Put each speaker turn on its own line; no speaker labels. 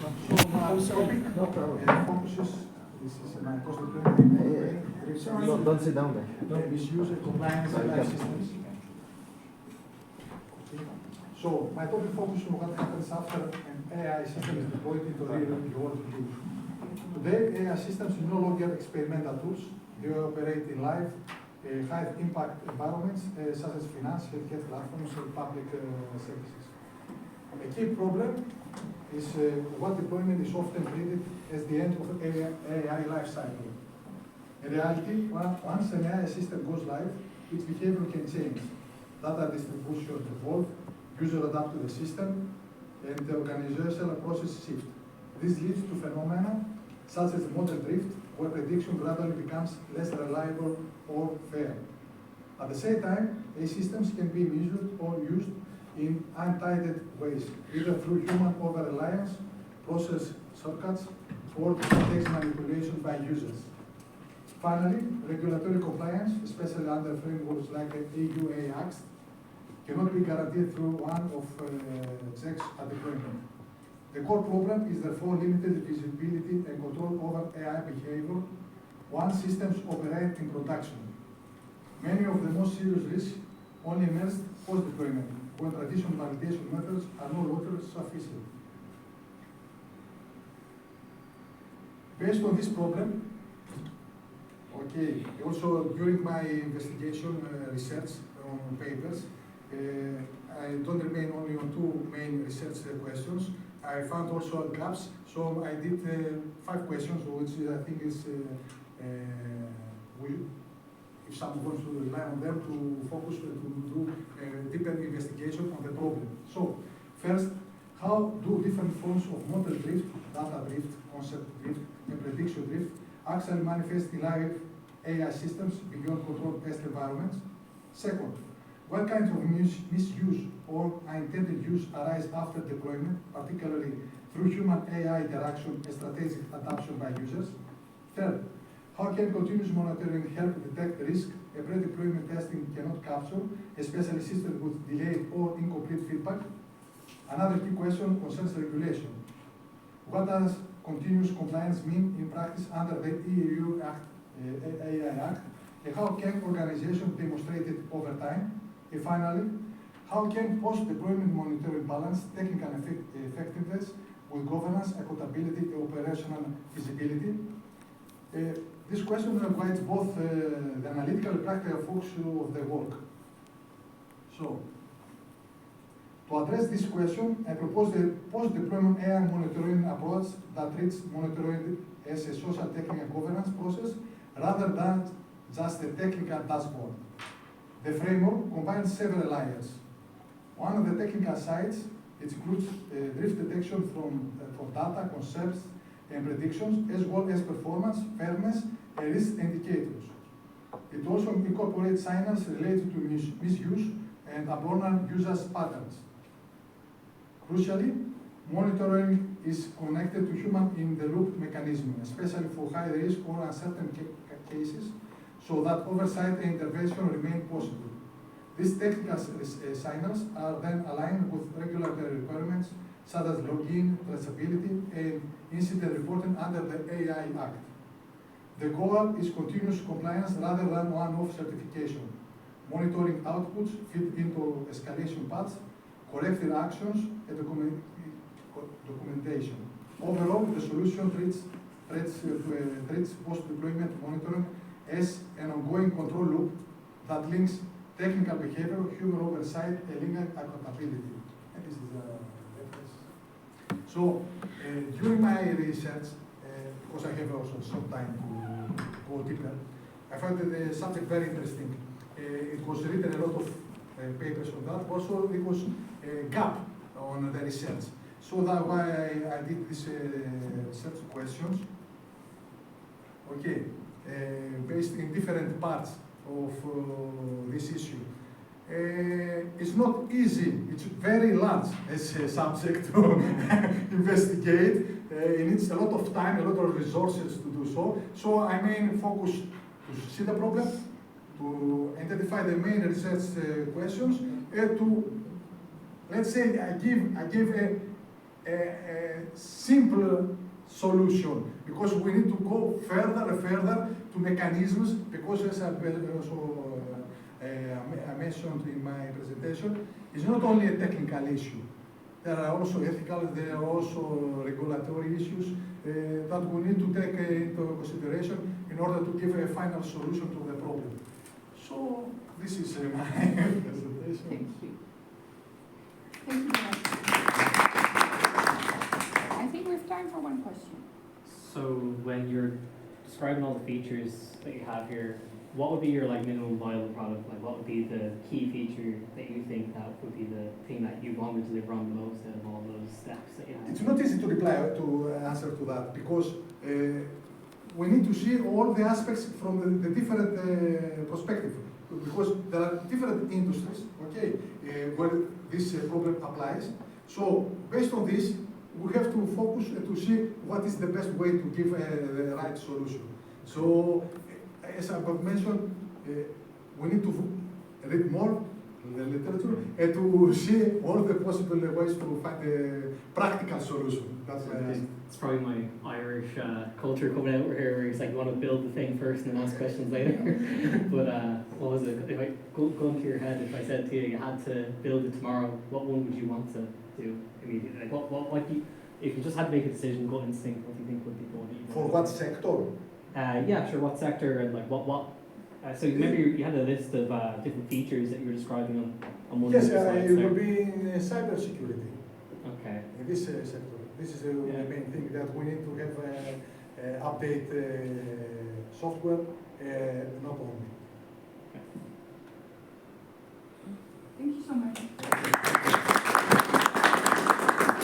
So my topic focuses, this is my
Don't sit down there.
Misuse and compliance AI systems. So my topic focuses on what happens after an AI system is deployed into real world use. Today, AI systems are no longer experimental tools. They operate in live, high-impact environments such as finance, healthcare platforms, and public services. A key problem is what deployment is often treated as the end of AI lifecycle. In reality, once an AI system goes live, its behavior can change. Data distribution evolve, users adapt to the system, and the organizational process shift. This leads to phenomena such as model drift, where prediction gradually becomes less reliable or fair. At the same time, AI systems can be measured or used in untitled ways, either through human over-reliance, process shortcuts, or text manipulation by users. Finally, regulatory compliance, especially under frameworks like the EU AI Act, cannot be guaranteed through one of checks at deployment. The core problem is therefore limited visibility and control over AI behavior once systems operate in production. Many of the most serious risks only emerge post-deployment, when traditional validation methods are no longer sufficient. Based on this problem, also during my investigation research on papers, I don't remain only on two main research questions. I found also gaps, so I did 5 questions, which I think is, if someone wants to rely on them to focus, to do deeper investigation on the problem. So, first, how do different forms of model drift, data drift, concept drift, and prediction drift actually manifest in live AI systems beyond controlled test environments? Second, what kinds of misuse or unintended use arise after deployment, particularly through human-AI interaction and strategic adoption by users? Third, how can continuous monitoring help detect risk a pre-deployment testing cannot capture, especially systems with delayed or incomplete feedback? Another key question concerns regulation. What does continuous compliance mean in practice under the EU AI Act? And how can organizations demonstrate it over time? And finally, how can post-deployment monitoring balance technical effectiveness with governance, accountability, and operational feasibility? This question provides both the analytical and practical focus of the work. So, to address this question, I propose a post-deployment AI monitoring approach that treats monitoring as a social technical governance process rather than just a technical dashboard. The framework combines several layers. One of the technical sides includes drift detection from data, concepts, and predictions, as well as performance, fairness, and risk indicators. It also incorporates signals related to misuse and abnormal usage patterns. Crucially, monitoring is connected to human-in-the-loop mechanism, especially for high-risk or uncertain cases, so that oversight and intervention remain possible. These technical signals are then aligned with regulatory requirements such as login, traceability, and incident reporting under the AI Act. The goal is continuous compliance rather than one-off certification. Monitoring outputs feed into escalation paths, corrective actions, and documentation. Overall, the solution treats post-deployment monitoring as an ongoing control loop that links technical behavior, human oversight, and legal accountability. And this is the reference. So, during my research, because I have also some time to go deeper, I found the subject very interesting. It was written a lot of papers on that. Also, it was a gap on the research. So that's why I did this research questions. Okay, based in different parts of this issue. It's not easy, it's very large as a subject to investigate. It needs a lot of time, a lot of resources to do so. So I main focus to see the problem, to identify the main research questions, and to, let's say, I give a a simple solution, because we need to go further and further to mechanisms, because as I also I mentioned in my presentation, it's not only a technical issue. There are also ethical, there are also regulatory issues that we need to take into consideration in order to give a final solution to the problem. So this is my presentation.
Thank you. Thank you very much. I think we have time for one question.
So when you're describing all the features that you have here, what would be your minimum viable product? Like what would be the key feature that you think that would be the thing that you want to deliver on the most out of all those steps that you have?
It's not easy to reply to answer to that, because we need to see all the aspects from the different perspective. Because there are different industries, okay, where this problem applies. So based on this, we have to focus to see what is the best way to give the right solution. So as I've mentioned, we need to read more the literature and to see all the possible ways to find a practical solution. That's
it's probably my Irish culture coming out here, where it's like you want to build the thing first and then ask questions later. But what was it? If I go into your head, if I said to you, you had to build it tomorrow, what one would you want to do immediately? Like what do you, if you just had to make a decision, gut instinct, what do you think would be the one that you
for what sector?
Yeah, sure. What sector and like what? So maybe you had a list of different features that you were describing on one
Yes,
of the slides
it
there.
will be in cyber security.
Okay.
In this sector, this is the main thing, that we need to have update software, not only.
Thank you so much.